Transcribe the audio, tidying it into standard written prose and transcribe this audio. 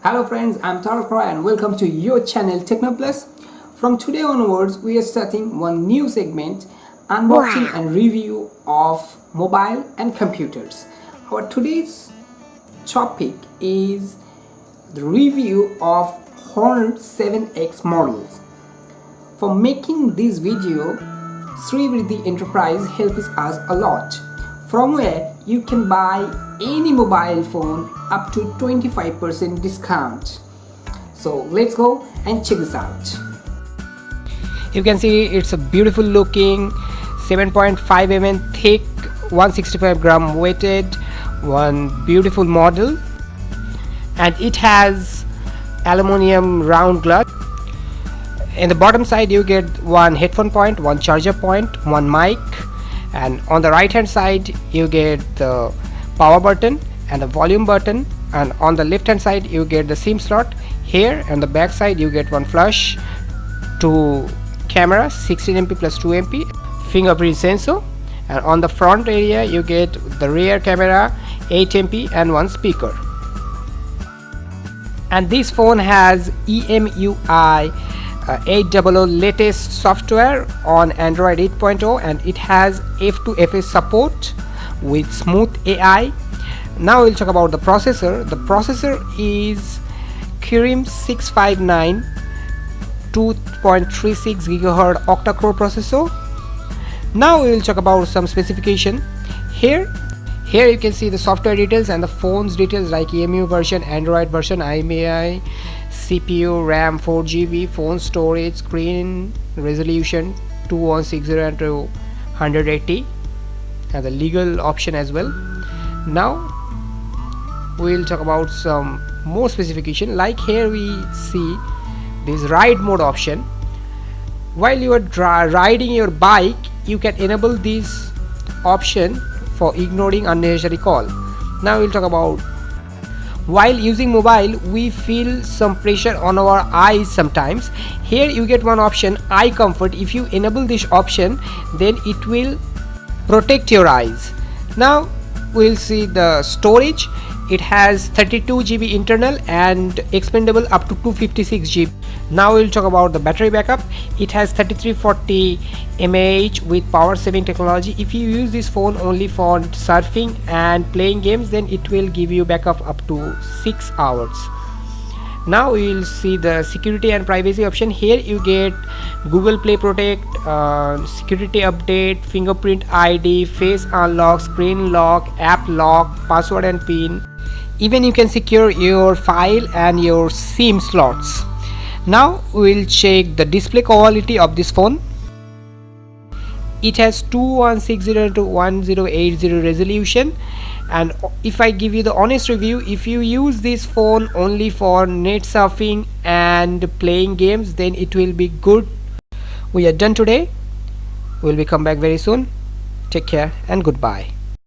Hello friends, I'm Tarak and welcome to your channel Techno Plus. From today onwards, we are starting one new segment, unboxing and review of mobile and computers. Our today's topic is the review of Honor 7X models. For making this video, SHREE Enterprise helps us a lot, from where you can buy any mobile phone up to 25% discount. So let's go and check this out. You can see it's a beautiful looking 7.5 mm thick 165 gram weighted one beautiful model, and it has aluminum round glass. In the bottom side you get one headphone point, one charger point, one mic, and on the right hand side you get the power button and the volume button, and on the left hand side you get the SIM slot. Here on the back side you get one flash, two camera 16MP plus 2MP, fingerprint sensor, and on the front area you get the rear camera 8MP and one speaker. And this phone has EMUI 800 latest software on Android 8.0, and it has F2FS support with smooth AI. Now we'll talk about the processor. The processor is Kirin 659 2.36 GHz octa-core processor. Now we will talk about some specification. Here you can see the software details and the phone's details like EMU version, Android version, IMEI, CPU, RAM 4GB, phone storage, screen resolution 2160 and 180, and the legal option as well. Now we'll talk about some more specification. Like here we see this ride mode option. While you are riding your bike, you can enable this option for ignoring unnecessary call. Now we'll talk about, while using mobile we feel some pressure on our eyes sometimes. Here you get one option, eye comfort. If you enable this option, then it will protect your eyes. Now we'll see the storage. It has 32GB internal and expandable up to 256GB. Now we'll talk about the battery backup. It has 3340 mAh with power saving technology. If you use this phone only for surfing and playing games, then it will give you backup up to 6 hours. Now we will see the security and privacy option. Here you get Google Play Protect, security update, fingerprint ID, face unlock, screen lock, app lock, password and pin. Even you can secure your file and your SIM slots. Now we will check the display quality of this phone. It has 2160 to 1080 resolution, and if I give you the honest review, if you use this phone only for net surfing and playing games, then it will be good. We are done today. We'll be come back very soon. Take care and goodbye.